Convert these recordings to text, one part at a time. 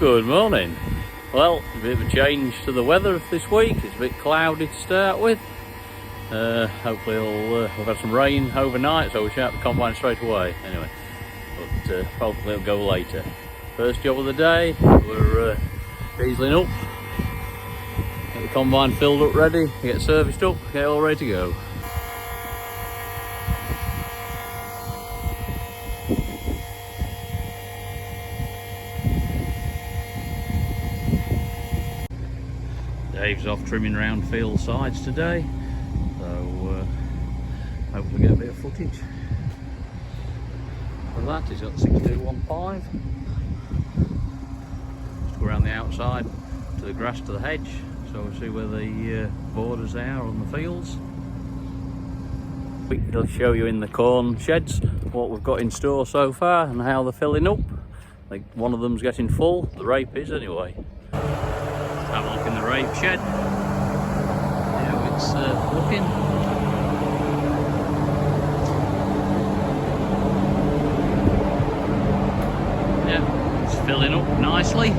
Good morning. Well, a bit of a change to the weather this week. It's a bit cloudy to start with. Hopefully we've had some rain overnight, so we should have the combine straight away. Anyway, but hopefully it'll go later. First job of the day, we're dieseling up. Get the combine filled up ready, get serviced up, get it all ready to go. Dave's off trimming around field sides today, so hopefully get a bit of footage. For that, he's got 6215. Just go around the outside to the grass to the hedge, so we'll see where the borders are on the fields. I'll show you in the corn sheds what we've got in store so far and how they're filling up. I think one of them's getting full, the rape is anyway. Have a look in the rape shed. How it's looking. Yeah, it's filling up nicely.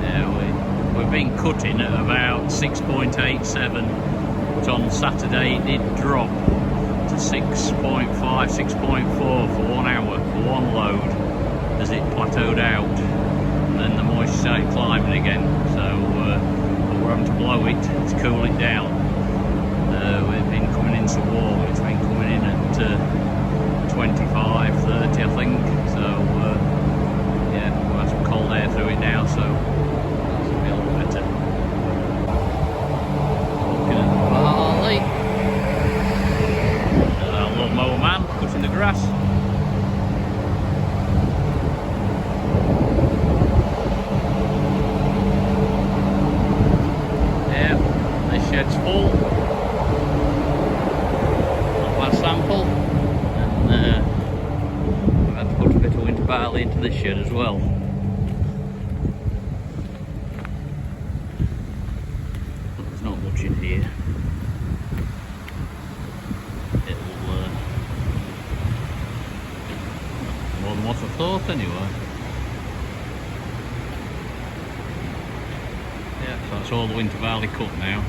Yeah, we've been cutting at about 6.87, but on Saturday it did drop to 6.5, 6.4 for 1 hour, for one load, as it plateaued out, and then the moisture started climbing again, so we're having to blow it to cool it down. It's been coming in so warm, it's been coming in at 25, 30 I think, so yeah, we'll have some cold air through it now, so that's a bit better. Looking at the barley. Mower man cutting the grass. Yeah, this shed's full. Not bad sample. And we've had to put a bit of winter barley into this shed as well. But there's not much in here. More than what I thought anyway. Yeah, so that's all the winter barley cut now.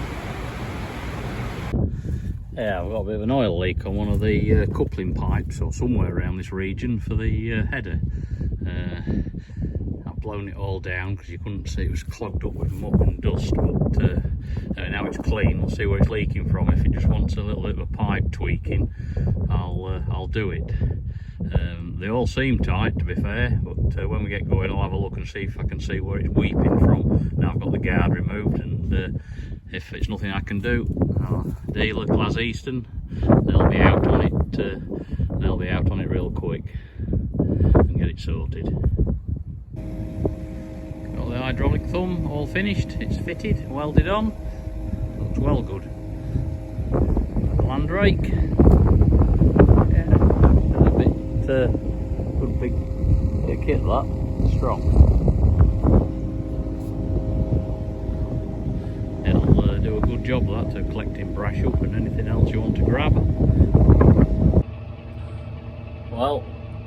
Yeah, I've got a bit of an oil leak on one of the coupling pipes, or somewhere around this region, for the header. I've blown it all down because you couldn't see, it was clogged up with muck and dust, but now it's clean. We'll see where it's leaking from. If it just wants a little bit of a pipe tweaking, I'll do it. They all seem tight, to be fair, but when we get going I'll have a look and see if I can see where it's weeping from. Now I've got the guard removed, and if it's nothing I can do, dealer Glas Easton, they'll be out on it. They'll be out on it real quick and get it sorted. Got the hydraulic thumb all finished. It's fitted, welded on. Looks well good. The land rake. Good big kit, that strong. It'll do a good job that, to collecting brash up and anything else you want to grab. Well,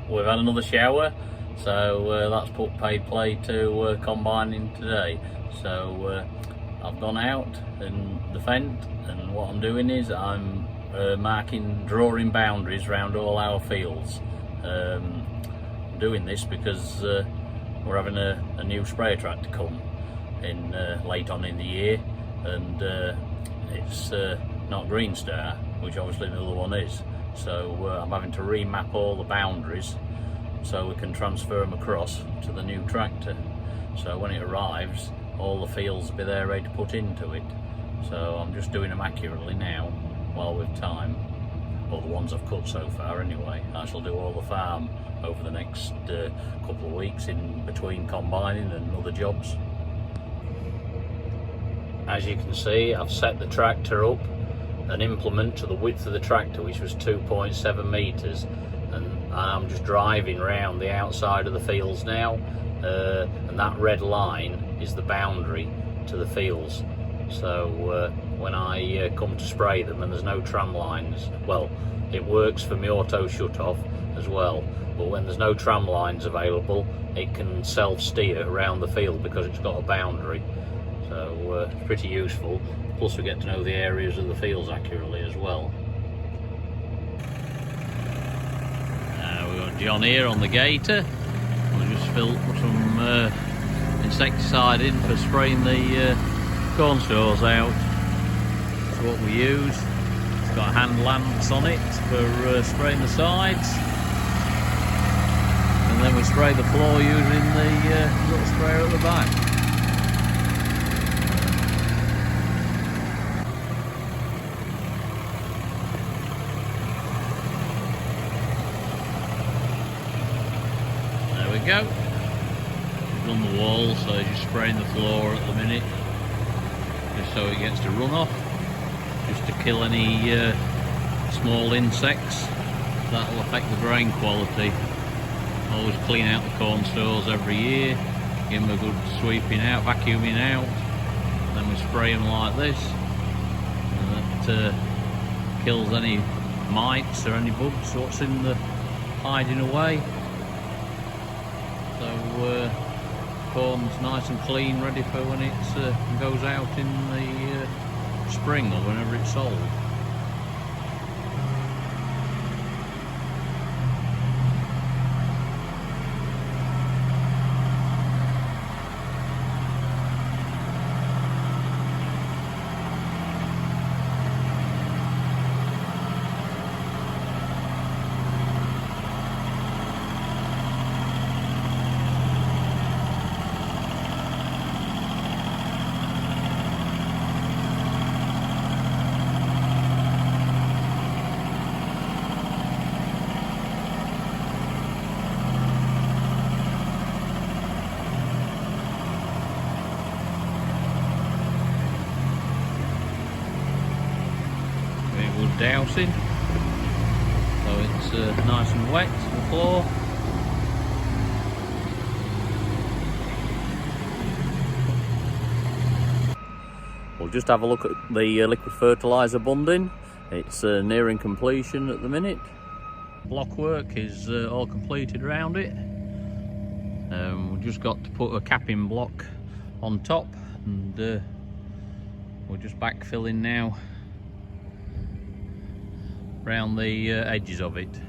we've had another shower, so that's put paid play to combining today. So I've gone out in the fence, and what I'm doing is I'm drawing boundaries around all our fields. I'm doing this because we're having a new sprayer tractor come in late on in the year, and it's not Green Star, which obviously the other one is, so I'm having to remap all the boundaries so we can transfer them across to the new tractor. So when it arrives, all the fields will be there ready to put into it. So I'm just doing them accurately now while we've time. Well, the ones I've cut so far anyway. I shall do all the farm over the next couple of weeks in between combining and other jobs. As you can see, I've set the tractor up, an implement to the width of the tractor, which was 2.7 metres, and I'm just driving around the outside of the fields now, and that red line is the boundary to the fields. So when I come to spray them and there's no tram lines. Well, it works for my auto shut off as well, but when there's no tram lines available, it can self-steer around the field because it's got a boundary. So it's pretty useful. Plus we get to know the areas of the fields accurately as well. We've got John here on the gator. We'll just put some insecticide in for spraying the corn stores out. That's what we use. It's got hand lamps on it for spraying the sides, and then we spray the floor using the little sprayer at the back. There we go. We've done the wall, so just spraying the floor at the minute, just so it gets to run off, just to kill any small insects that'll affect the grain quality. Always clean out the corn stores every year, give them a good sweeping out, vacuuming out, and then we spray them like this, and that kills any mites or any bugs what's in the hiding away. So corn's nice and clean, ready for when it goes out in the spring or whenever it's sold. Dousing, so it's nice and wet, the floor. We'll just have a look at the liquid fertiliser bunding. It's nearing completion at the minute. Block work is all completed around it. We've just got to put a capping block on top, and we're just backfilling now around the edges of it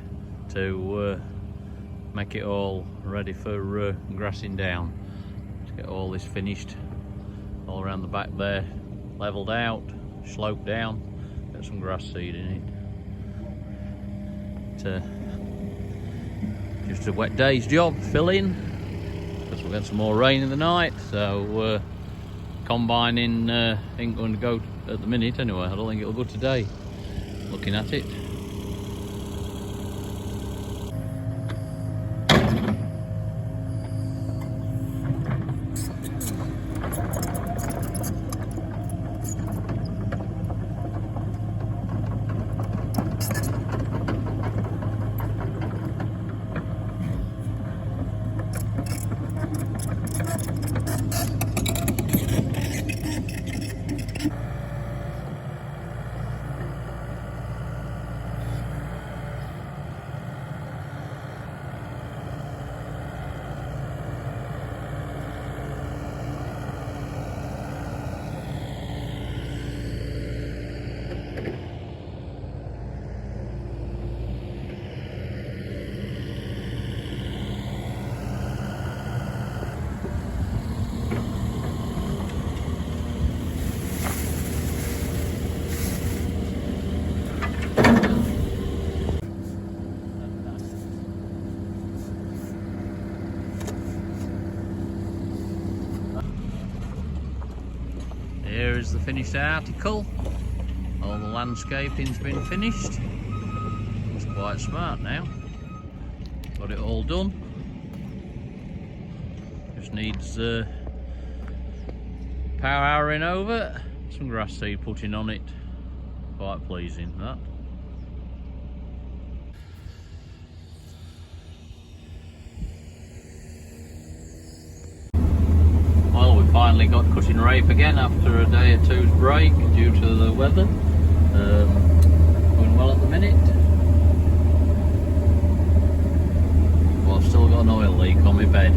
to make it all ready for grassing down. To get all this finished, all around the back there, levelled out, sloped down, get some grass seed in it. Just a wet day's job, fill in, because we'll get some more rain in the night, so combining ain't going to go at the minute anyway. I don't think it'll go today, looking at it. Here is the finished article. All the landscaping's been finished. It's quite smart now. Got it all done. Just needs powering over, some grass seed putting on it. Quite pleasing that. Well, we've Finally got cutting rape again after a day or two's break due to the weather. Going well at the minute. Well, I've still got an oil leak on my bed,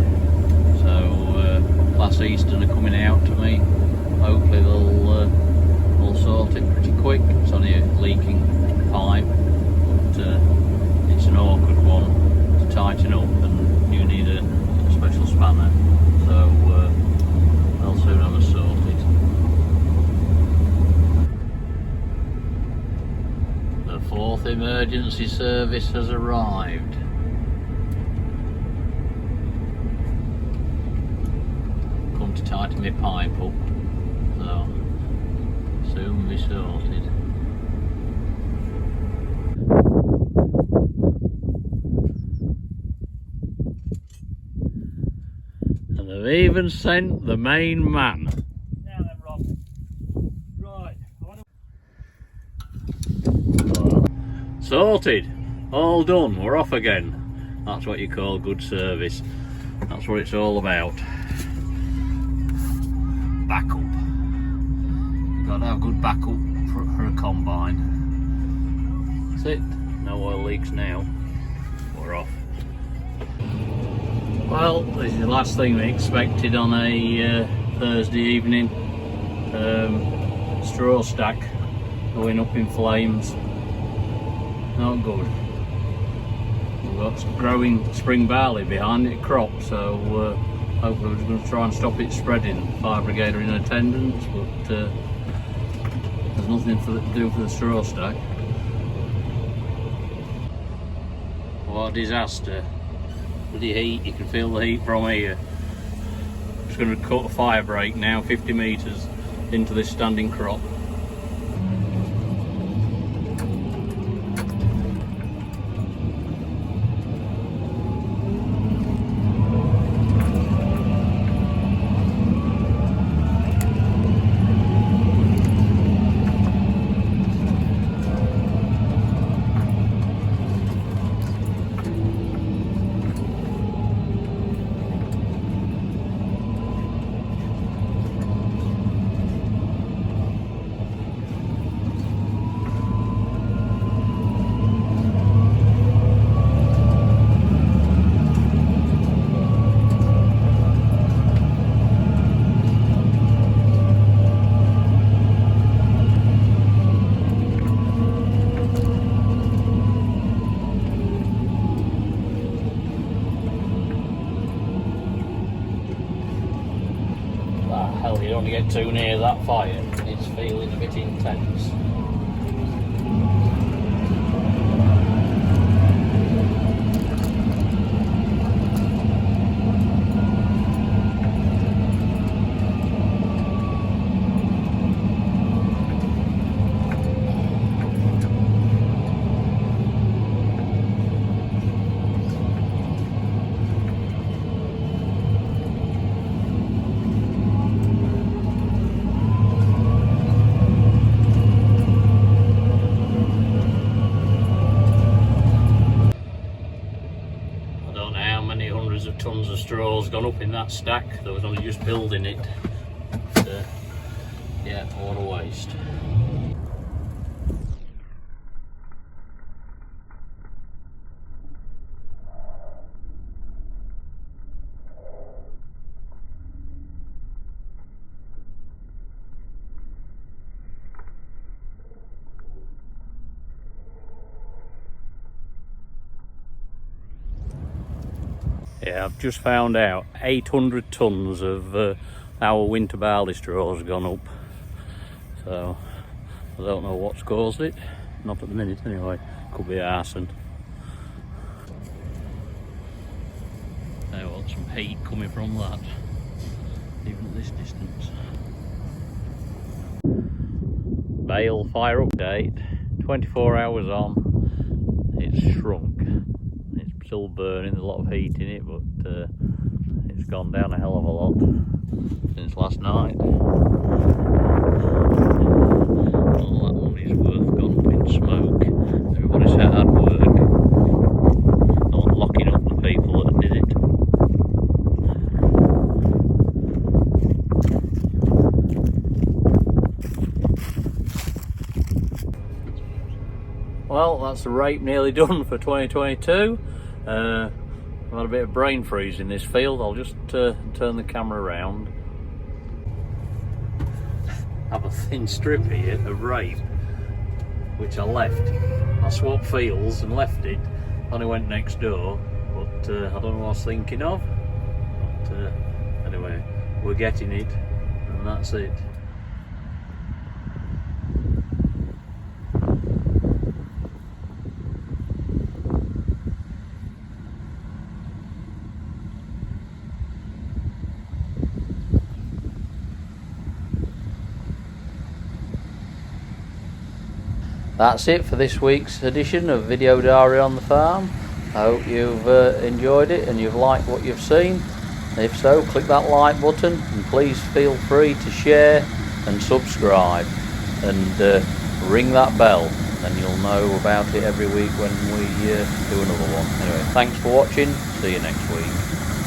so Class Eastern are coming out to me. Hopefully they'll sort it pretty quick. It's only a leaking pipe, but it's an awkward one to tighten up, and you need a special spanner. So I'll soon have it sorted. The 4th emergency service has arrived. Come to tighten my pipe up, so soon be sorted. And they've even sent the main man. Now then, Rob. Right. Sorted, all done, we're off again. That's what you call good service. That's what it's all about. Backup. You've got to have good backup for a combine. That's it, no oil leaks now. We're off. Well, this is the last thing we expected on a Thursday evening. Straw stack going up in flames. Not good. We've got growing spring barley behind it, crop, so hopefully we're going to try and stop it spreading. Fire brigade are in attendance, but there's nothing to do for the straw stack. What a disaster. The heat, you can feel the heat from here. Just going to cut a fire break now, 50 metres into this standing crop. Hell, you don't want to get too near that fire, it's feeling a bit intense. Of tons of straws gone up in that stack. They was only just building it. Yeah, what a waste. Yeah, I've just found out 800 tonnes of our winter barley straw has gone up. So, I don't know what's caused it. Not at the minute anyway. Could be arson. There was some heat coming from that, even at this distance. Bale fire update. 24 hours on. It's shrunk. It's still burning, there's a lot of heat in it, but it's gone down a hell of a lot since last night. All that money's worth gone up in smoke. Everybody's hard work on locking up the people that did it. that's the rape nearly done for 2022. I've had a bit of brain freeze in this field. I'll just turn the camera around. I have a thin strip here of rape which I left. I swapped fields and left it. Only went next door, but I don't know what I was thinking of. But anyway, we're getting it, and that's it. That's it for this week's edition of Video Diary on the Farm. I hope you've enjoyed it and you've liked what you've seen. If so, click that like button and please feel free to share and subscribe and ring that bell, and you'll know about it every week when we do another one. Anyway, thanks for watching. See you next week.